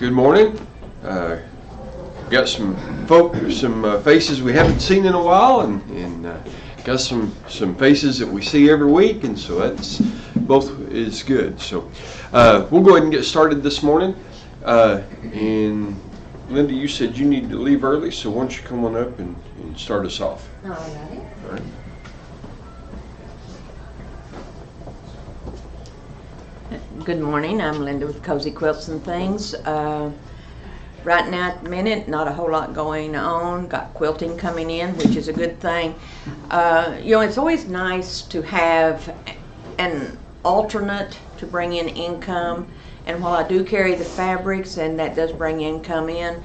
Good morning. Got some faces we haven't seen in a while, and got some faces that we see every week, and so that's both is good. So we'll go ahead and get started this morning. And Linda, you said you need to leave early, so why don't you come on up and start us off? All right. All right. Good morning. I'm Linda with Cozy Quilts and Things. Right now at the minute, not a whole lot going on. Got quilting coming in, which is a good thing. You know, it's always nice to have an alternate to bring in income. And while I do carry the fabrics, and that does bring income in,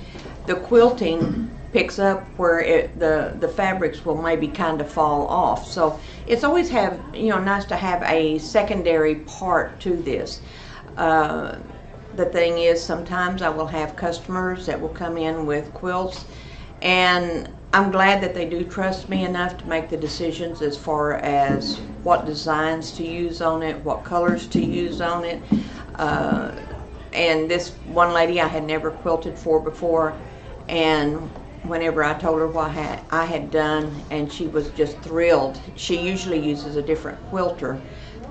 the quilting picks up where the fabrics will maybe kind of fall off. So it's always nice to have a secondary part to this. The thing is, sometimes I will have customers that will come in with quilts, and I'm glad that they do trust me enough to make the decisions as far as what designs to use on it, what colors to use on it. And this one lady I had never quilted for before, and whenever I told her what I had done, and she was just thrilled. She usually uses a different quilter,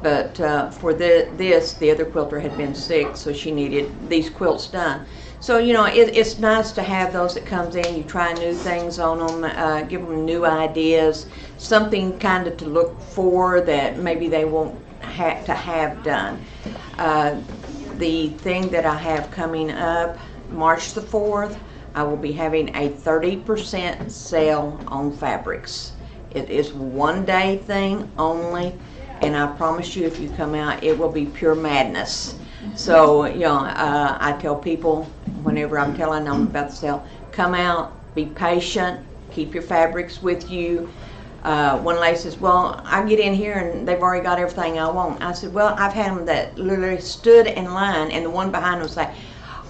but for the other quilter had been sick, so she needed these quilts done. So, you know, it's nice to have those that comes in. You try new things on them, give them new ideas, something kind of to look for that maybe they won't have to have done. The thing that I have coming up, March the 4th, I will be having a 30% sale on fabrics. It is one day thing only, and I promise you if you come out, it will be pure madness. So, you know, I tell people whenever I'm telling them about the sale, come out, be patient, keep your fabrics with you. One lady says, well, I get in here and they've already got everything I want. I said, well, I've had them that literally stood in line, and the one behind them was like,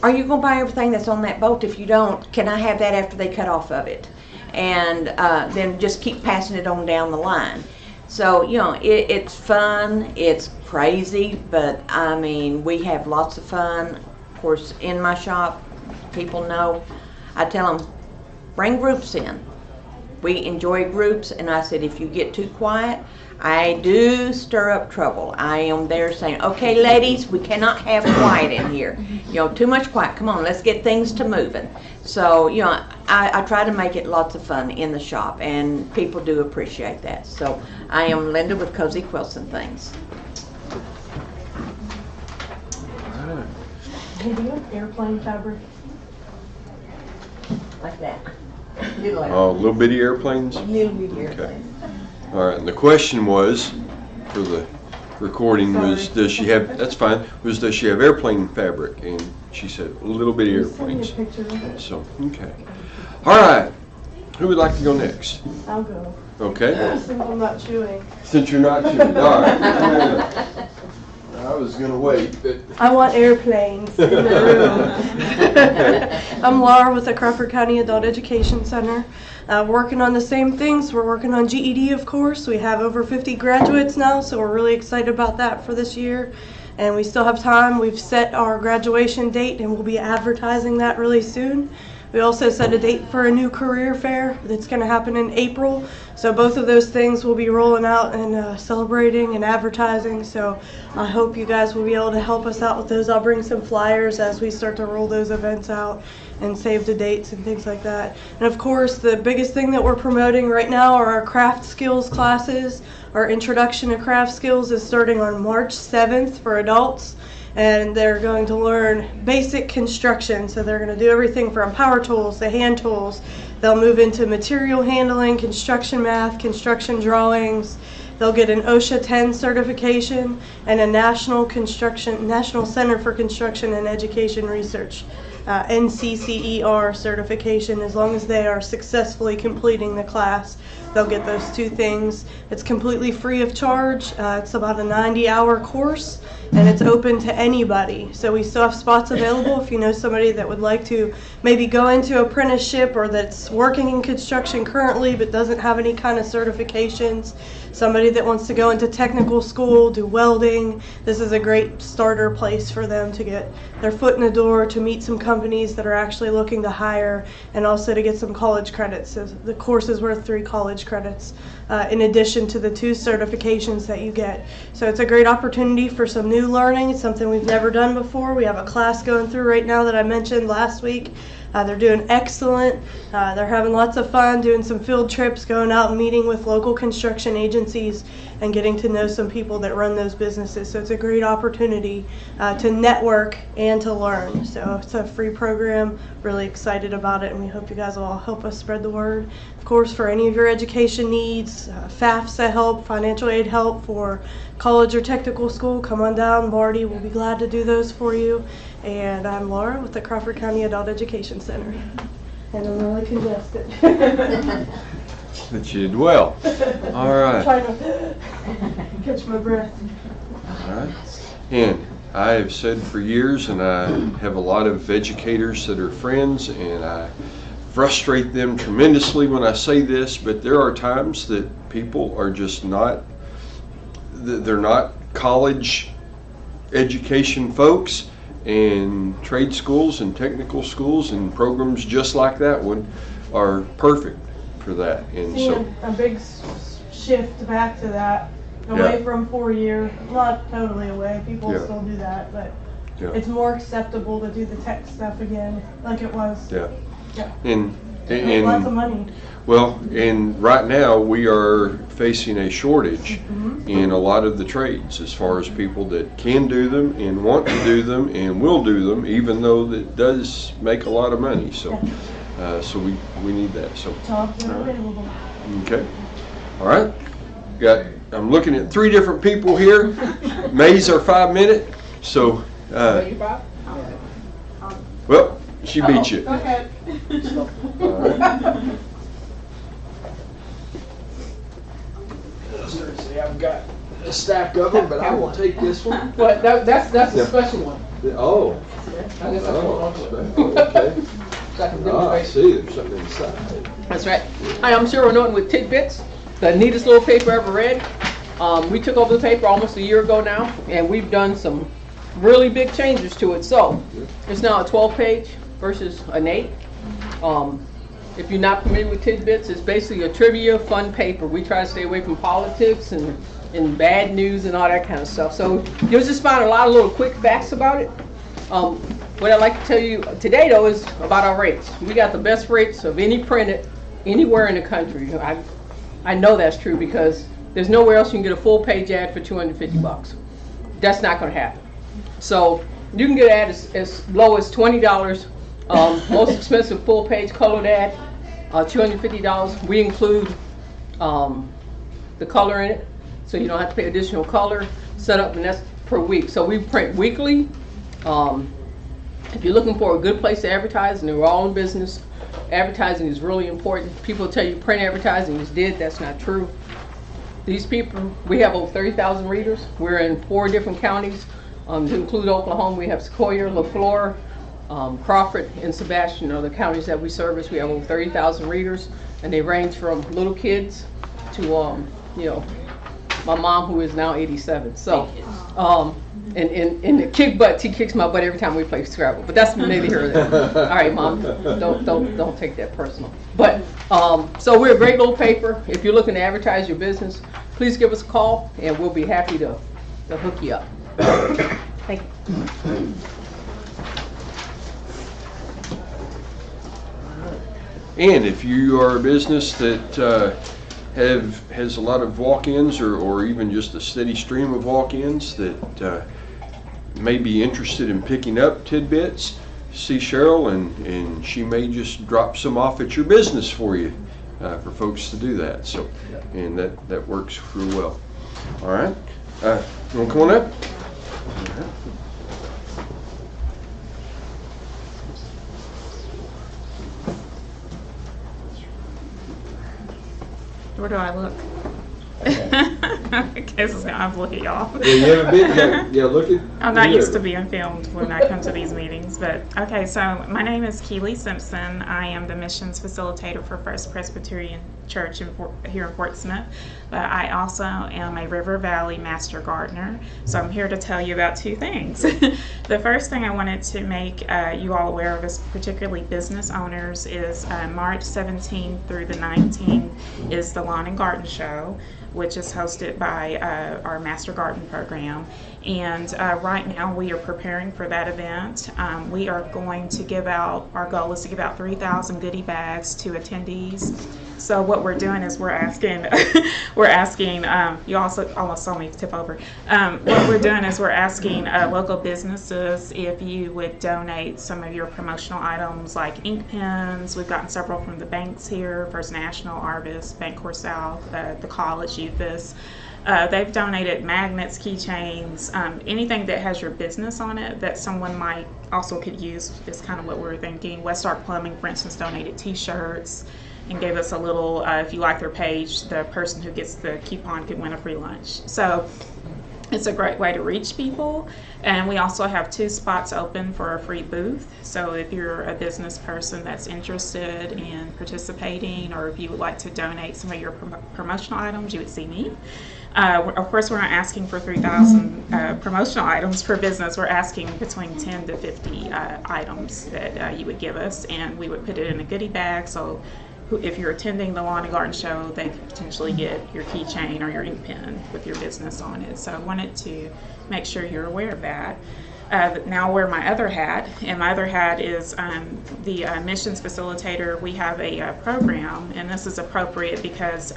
are you going to buy everything that's on that boat? If you don't, can I have that after they cut off of it? And then just keep passing it on down the line. So, you know, it's fun, it's crazy, but I mean, we have lots of fun. Of course, in my shop, people know, I tell them, bring groups in. We enjoy groups, and I said, if you get too quiet, I do stir up trouble. I am there saying, okay, ladies, we cannot have quiet in here. You know, too much quiet. Come on, let's get things to moving. So, you know, I try to make it lots of fun in the shop, and people do appreciate that. So, I am Linda with Cozy Quilts and Things. Hey, do you have airplane fabric? Like that. Oh, little bitty airplanes? Little bitty airplanes. All right, and the question was, for the recording, was does she have, that's fine, was does she have airplane fabric? And she said little bitty airplanes. Send me a picture of it. So, okay. All right, who would like to go next? I'll go. Okay. Since I'm not chewing. Since you're not chewing, all right. I was going to wait, but. I want airplanes in the room. I'm Laura with the Crawford County Adult Education Center. Working on the same things. We're working on GED, of course. We have over 50 graduates now, so we're really excited about that for this year. And we still have time. We've set our graduation date, and we'll be advertising that really soon. We also set a date for a new career fair that's going to happen in April. So both of those things will be rolling out and celebrating and advertising. So I hope you guys will be able to help us out with those. I'll bring some flyers as we start to roll those events out and save the dates and things like that. And of course, the biggest thing that we're promoting right now are our craft skills classes. Our introduction to craft skills is starting on March 7th for adults. And they're going to learn basic construction. So they're going to do everything from power tools to hand tools. They'll move into material handling, construction math, construction drawings. They'll get an OSHA 10 certification and a National Center for Construction and Education Research, NCCER certification. As long as they are successfully completing the class, they'll get those two things. It's completely free of charge. It's about a 90-hour course, and it's open to anybody. So we still have spots available if you know somebody that would like to maybe go into apprenticeship or that's working in construction currently but doesn't have any kind of certifications. somebody that wants to go into technical school, do welding, this is a great starter place for them to get their foot in the door, to meet some companies that are actually looking to hire, and also to get some college credits. So the course is worth 3 college credits in addition to the 2 certifications that you get. So it's a great opportunity for some new learning. It's something we've never done before. We have a class going through right now that I mentioned last week. They're doing excellent. They're having lots of fun doing some field trips, going out and meeting with local construction agencies and getting to know some people that run those businesses. So it's a great opportunity to network and to learn. So it's a free program. Really excited about it, and we hope you guys will all help us spread the word. Of course, for any of your education needs, FAFSA help, financial aid help for college or technical school, come on down. Marty will be glad to do those for you. And I'm Laura with the Crawford County Adult Education Center. And I'm really congested. But you did well. All right. Trying to catch my breath. All right. And I have said for years, and I have a lot of educators that are friends, and I frustrate them tremendously when I say this, but there are times that people are just not, they're not college education folks, and trade schools and technical schools and programs just like that one are perfect for that. And Seeing a big shift back to that, away from 4-year, not totally away, people still do that, but it's more acceptable to do the tech stuff again like it was. And lots of money. Well, and right now we are facing a shortage in a lot of the trades as far as people that can do them and want to do them and will do them, even though that does make a lot of money. So, so we need that. So, Jobs are available. Okay. All right. I'm looking at 3 different people here. May's our 5-minute. So, well, she beat you. Okay. All right. I've got a stack of them, but I will take this one. But that's a special one. Oh. I guess that's Oh, okay. So I can I demonstrate. see, there's something inside. That's right. Hi, I'm Cheryl Norton with Tidbits, the neatest little paper ever read. We took over the paper almost a year ago now, and we've done some really big changes to it. So it's now a 12-page versus an 8. If you're not familiar with Tidbits, it's basically a trivia, fun paper. We try to stay away from politics and bad news and all that kind of stuff. So you'll just find a lot of little quick facts about it. What I'd like to tell you today, though, is about our rates. We got the best rates of any printed anywhere in the country. I know that's true because there's nowhere else you can get a full-page ad for $250. That's not going to happen. So you can get an ad as low as $20. Most expensive full-page colored ad, $250. We include the color in it, so you don't have to pay additional color setup, and that's per week. So we print weekly. If you're looking for a good place to advertise, and we're all in business, advertising is really important. People tell you print advertising is dead. That's not true. These people, we have over 30,000 readers. We're in 4 different counties. To include Oklahoma, we have Sequoia, LaFleur, Crawford, and Sebastian are the counties that we service. We have over 30,000 readers, and they range from little kids to, you know, my mom, who is now 87. So, and the kick butt, he kicks my butt every time we play Scrabble. But that's neither here nor there. All right, Mom, don't take that personal. But so we're a great little paper. If you're looking to advertise your business, please give us a call, and we'll be happy to hook you up. Thank you. And if you are a business that has a lot of walk-ins or even just a steady stream of walk-ins that may be interested in picking up Tidbits, see Cheryl and she may just drop some off at your business for you, for folks to do that. So, and that works real well. All right, you want to come on up? Where do I look? Because I'm looking at y'all. Yeah, you haven't been. Yeah, look at. I'm not used to being filmed when I come to these meetings, but okay, so my name is Keely Simpson. I am the missions facilitator for First Presbyterian Church here in Fort Smith, but I also am a River Valley Master Gardener, so I'm here to tell you about two things. The first thing I wanted to make you all aware of, is particularly business owners, is March 17th through the 19th is the Lawn and Garden Show, which is hosted by our Master Garden program. And right now we are preparing for that event. We are going to give out, our goal is to give out 3,000 goodie bags to attendees. So what we're doing is we're asking, you also almost saw me tip over. What we're doing is we're asking local businesses if you would donate some of your promotional items like ink pens. We've gotten several from the banks here, First National, Arvis, Bancorp South, the college, Euphis. They've donated magnets, keychains, anything that has your business on it that someone might also could use is kind of what we're thinking. West Ark Plumbing, for instance, donated t-shirts and gave us a little, if you like their page, the person who gets the coupon could win a free lunch. So it's a great way to reach people. And we also have 2 spots open for a free booth. So if you're a business person that's interested in participating, or if you would like to donate some of your promotional items, you would see me. Of course, we're not asking for 3,000 promotional items per business. We're asking between 10 to 50 items that you would give us, and we would put it in a goodie bag. So if you're attending the Lawn and Garden Show, they could potentially get your keychain or your ink pen with your business on it. So I wanted to make sure you're aware of that. Now I'll wear my other hat, and my other hat is the missions facilitator. We have a program, and this is appropriate because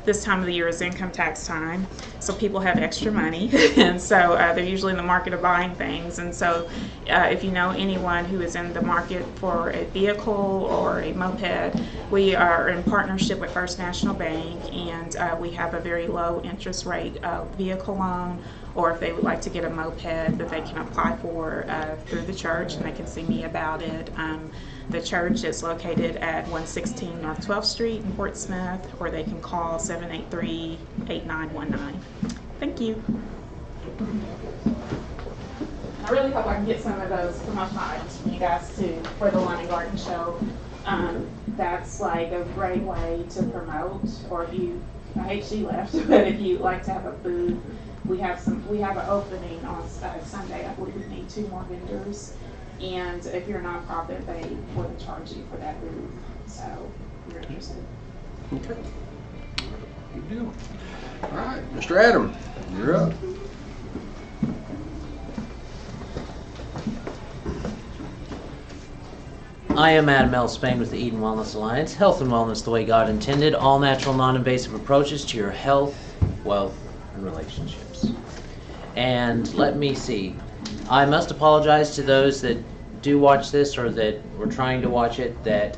this time of the year is income tax time, so people have extra money, and so they're usually in the market of buying things. And so if you know anyone who is in the market for a vehicle or a moped, we are in partnership with First National Bank, and we have a very low interest rate vehicle loan, or if they would like to get a moped that they can apply for through the church, and they can see me about it. The church is located at 116 North 12th Street in Fort Smith, or they can call 783-8919. Thank you. I really hope I can get some of those promotional items from you guys too for the Lawn and Garden Show. That's like a great way to promote, or if you, I hate she left, but if you like to have a booth, we have an opening on Sunday. I believe we need 2 more vendors. And if you're a nonprofit, they wouldn't charge you for that booth. So if you're interested. Okay. Good deal. All right, Mr. Adam, you're up. I am Adam L. Spain with the Eden Wellness Alliance. Health and wellness the way God intended. All natural, non-invasive approaches to your health, wealth, and relationships. And let me see. I must apologize to those that do watch this or that were trying to watch it, that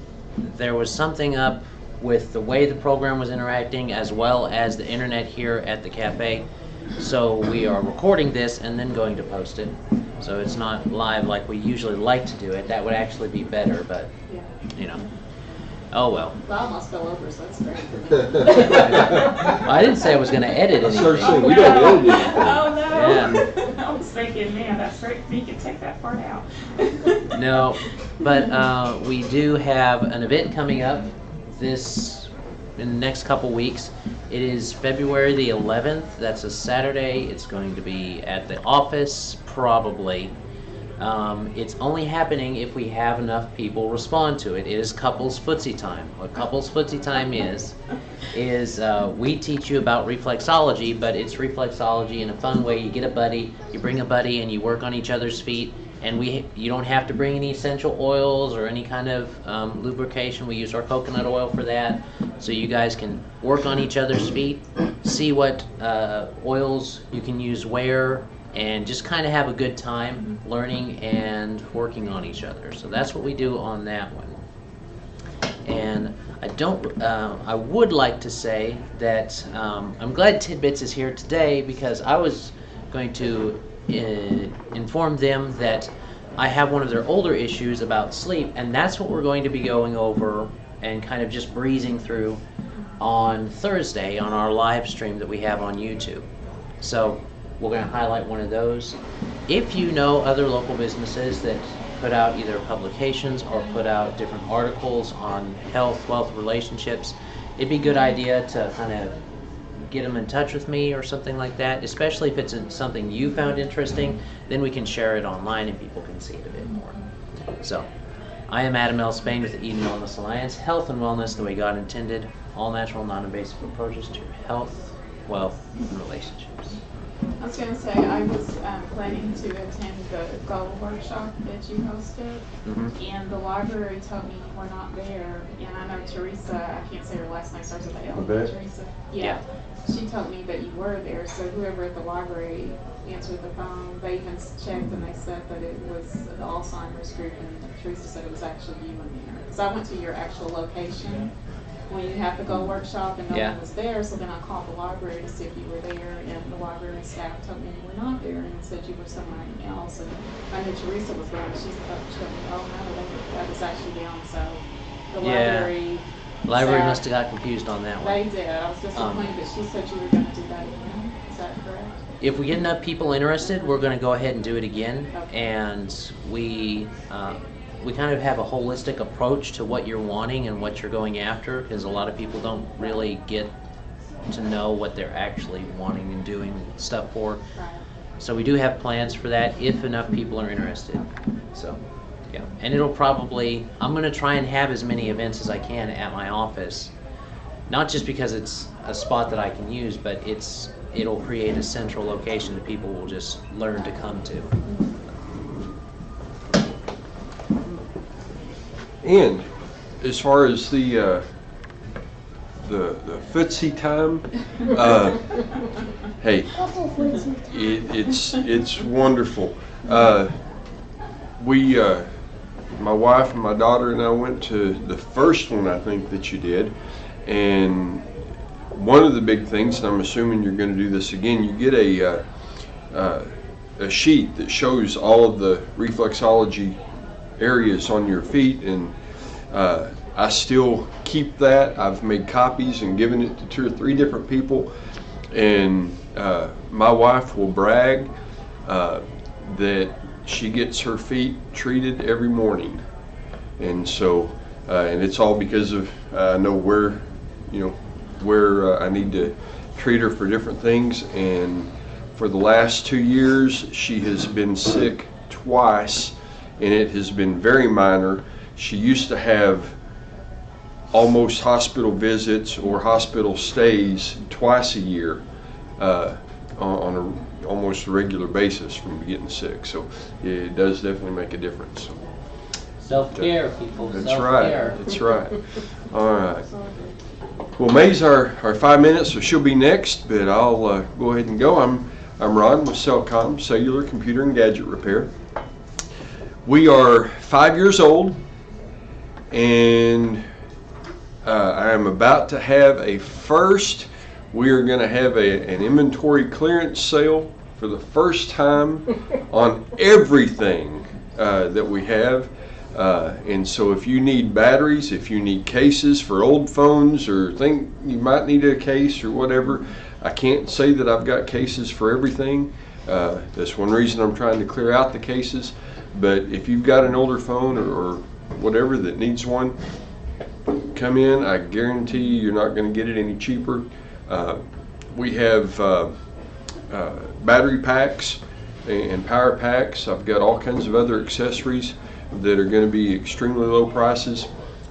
there was something up with the way the program was interacting as well as the internet here at the cafe. So we are recording this and then going to post it. So it's not live like we usually like to do it. That would actually be better, but you know. Oh well. Well, I almost fell over, so that's great for me. I didn't say I was going to edit anything. We don't edit anything. Oh no! Yeah. I was thinking, man, that's great. You can take that part out. No, but we do have an event coming up in the next couple weeks. It is February the 11th. That's a Saturday. It's going to be at the office, probably. It's only happening if we have enough people respond to it. It is couples footsie time. What couples footsie time is we teach you about reflexology, but it's reflexology in a fun way. You get a buddy, you bring a buddy, and you work on each other's feet. And you don't have to bring any essential oils or any kind of lubrication. We use our coconut oil for that. So you guys can work on each other's feet, see what oils you can use where, and just kind of have a good time learning and working on each other. So that's what we do on that one. And I would like to say that I'm glad Tidbits is here today, because I was going to inform them that I have one of their older issues about sleep, and that's what we're going to be going over and kind of just breezing through. on Thursday on our live stream that we have on YouTube. So we're going to highlight one of those. If you know other local businesses that put out either publications or put out different articles on health, wealth, relationships, it'd be a good idea to kind of get them in touch with me or something like that, especially if it's something you found interesting. Then we can share it online and people can see it a bit more. So, I am Adam L. Spain with the Eden Wellness Alliance. Health and wellness the way God intended. All natural, non-invasive approaches to your health, wealth, and relationships. I was going to say, I was planning to attend the goal workshop that you hosted, and the library told me you were not there. And I know Teresa, I can't say her last name, starts with an L. Teresa. Yeah. She told me that you were there, so whoever at the library answered the phone, they even checked and they said that it was the Alzheimer's group, and Teresa said it was actually you in there. So I went to your actual location when you had the Go workshop and no one was there, so then I called the library to see if you were there, and the library staff told me you were not there and said you were somewhere else. And I knew Teresa was there, and she told me, oh no, that was actually down, so the library Must have got confused on that one. They did. I was disappointed, but she said you were going to do that again. Is that correct? If we get enough people interested, we're going to go ahead and do it again. Okay. And we kind of have a holistic approach to what you're wanting and what you're going after, because a lot of people don't really get to know what they're actually wanting and doing stuff for. Right. So we do have plans for that if enough people are interested. So. Yeah, and it'll probably, I'm going to try and have as many events as I can at my office, not just because it's a spot that I can use, but it'll create a central location that people will just learn to come to. And as far as the footsie time, hey, it's wonderful. My wife and my daughter and I went to the first one, I think, that you did, and one of the big things, and I'm assuming you're going to do this again, you get a sheet that shows all of the reflexology areas on your feet, and I still keep that. I've made copies and given it to 2 or 3 different people, and my wife will brag that she gets her feet treated every morning, and so and it's all because of I know where I need to treat her for different things. And for the last 2 years she has been sick twice, and it has been very minor. She used to have almost hospital visits or hospital stays twice a year on a almost a regular basis from getting sick, so it does definitely make a difference. Self-care, people. That's Self-care. right. That's right. All right. Well, May's our 5 minutes, so she'll be next, but I'll go ahead and go. I'm Ron with Cellcom, Cellular Computer and Gadget Repair. We are 5 years old, and I am about to have a first. We are going to have an inventory clearance sale for the first time on everything that we have. And so if you need batteries, if you need cases for old phones, or think you might need a case or whatever, I can't say that I've got cases for everything. That's one reason I'm trying to clear out the cases. But if you've got an older phone or whatever that needs one, come in. I guarantee you're not going to get it any cheaper. We have battery packs and power packs. I've got all kinds of other accessories that are going to be extremely low prices,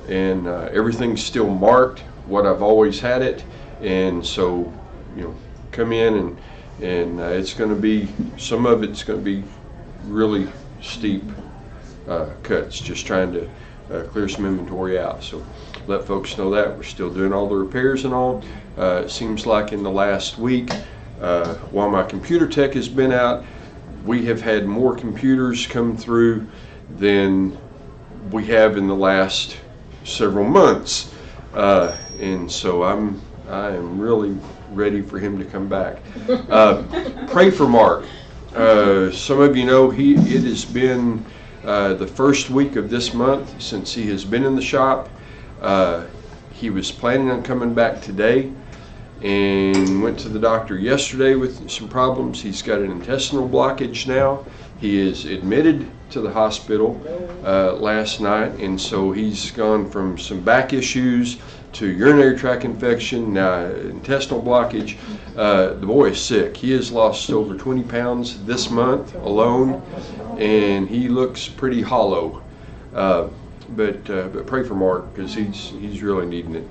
and everything's still marked what I've always had it. And so, come in, and it's going to be, some of it's going to be really steep cuts, just trying to clear some inventory out. So let folks know that we're still doing all the repairs and all. It seems like in the last week, while my computer tech has been out, we have had more computers come through than we have in the last several months, and so I am really ready for him to come back. Pray for Mark. Some of you know it has been the first week of this month since he has been in the shop. he was planning on coming back today and went to the doctor yesterday with some problems. He's got an intestinal blockage now. He is admitted to the hospital last night, and so he's gone from some back issues to urinary tract infection, now intestinal blockage. The boy is sick. He has lost over 20 pounds this month alone, and he looks pretty hollow. But pray for Mark, because he's really needing it.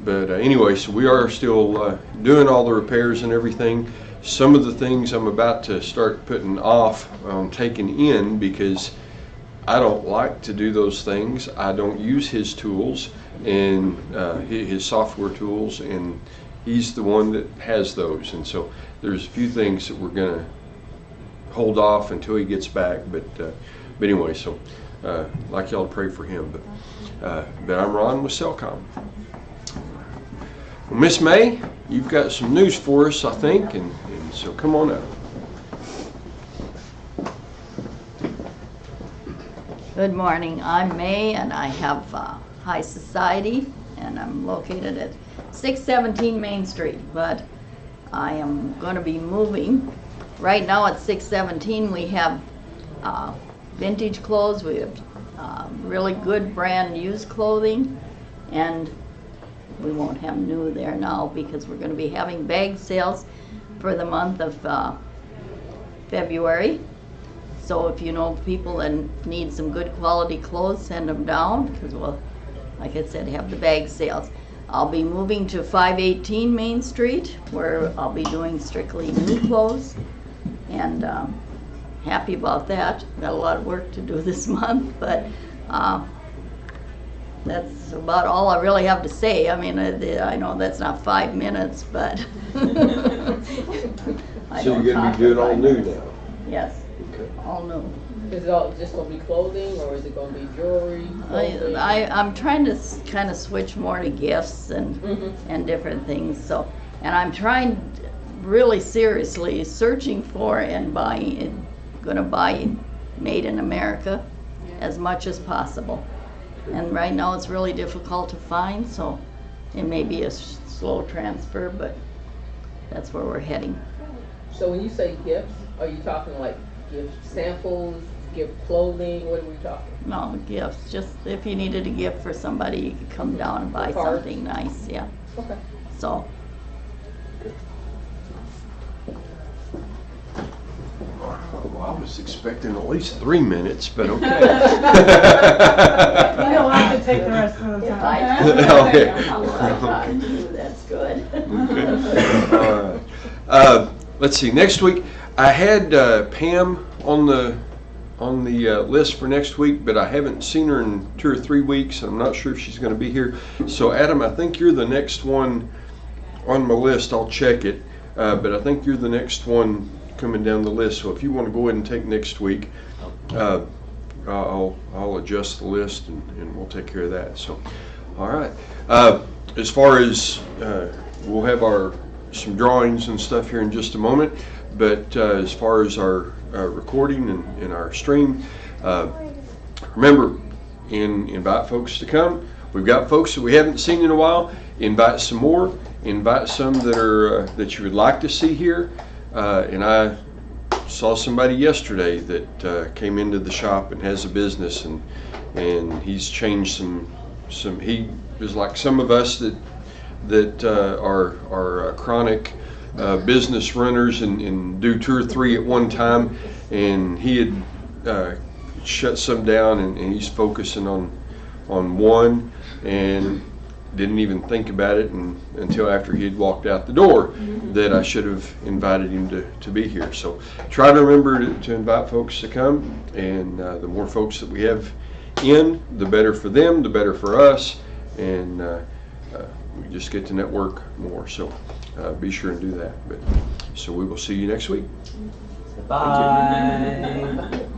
Anyway, so we are still doing all the repairs and everything. Some of the things I'm about to start putting off on taking in, because I don't like to do those things. I don't use his tools and his software tools, and he's the one that has those. And so there's a few things that we're going to hold off until he gets back. But anyway, so like y'all pray for him. But I'm Ron with Cellcom. Well, Miss May, you've got some news for us, I think, and so come on up. Good morning. I'm May, and I have High Society, and I'm located at 617 Main Street, but I am going to be moving. Right now at 617 we have vintage clothes, we have really good brand used clothing, and we won't have new there now because we're going to be having bag sales for the month of February. So if you know people that need some good quality clothes, send them down, because we'll, like I said, have the bag sales. I'll be moving to 518 Main Street, where I'll be doing strictly new clothes, and happy about that. Got a lot of work to do this month, but that's about all I really have to say. I mean, I know that's not 5 minutes, but So you're going to be doing all new now? Yes, okay. All new. Is it all just going to be clothing, or is it going to be jewelry? I'm trying to kind of switch more to gifts and and different things. So, and I'm trying really seriously searching for and buying, going to buy made in America as much as possible. And right now it's really difficult to find, so it may be a slow transfer, but that's where we're heading. So when you say gifts, are you talking like gift samples, gift clothing? What are we talking? No, gifts. Just if you needed a gift for somebody, you could come down and buy something nice. Yeah. Okay. So. Well, I was expecting at least 3 minutes, but okay. You don't have to take the rest of the time. Okay. That's good. Okay. All right. Let's see. Next week, I had Pam on the list for next week, but I haven't seen her in 2 or 3 weeks. I'm not sure if she's going to be here. So, Adam, I think you're the next one on my list. I'll check it, but I think you're the next one coming down the list. So, if you want to go ahead and take next week, I'll adjust the list and we'll take care of that. So, all right. As far as we'll have some drawings and stuff here in just a moment, but as far as our recording and our stream, remember, invite folks to come. We've got folks that we haven't seen in a while. Invite some more. Invite some that you would like to see here. And I saw somebody yesterday that came into the shop and has a business, and he's changed some. He is like some of us that are chronic business runners and do 2 or 3 at one time, and he had shut some down, and he's focusing on one, and didn't even think about it until after he had walked out the door that I should have invited him to be here. So try to remember to invite folks to come, and the more folks that we have in, the better for them, the better for us, and we just get to network more. So be sure and do that. So we will see you next week. Bye.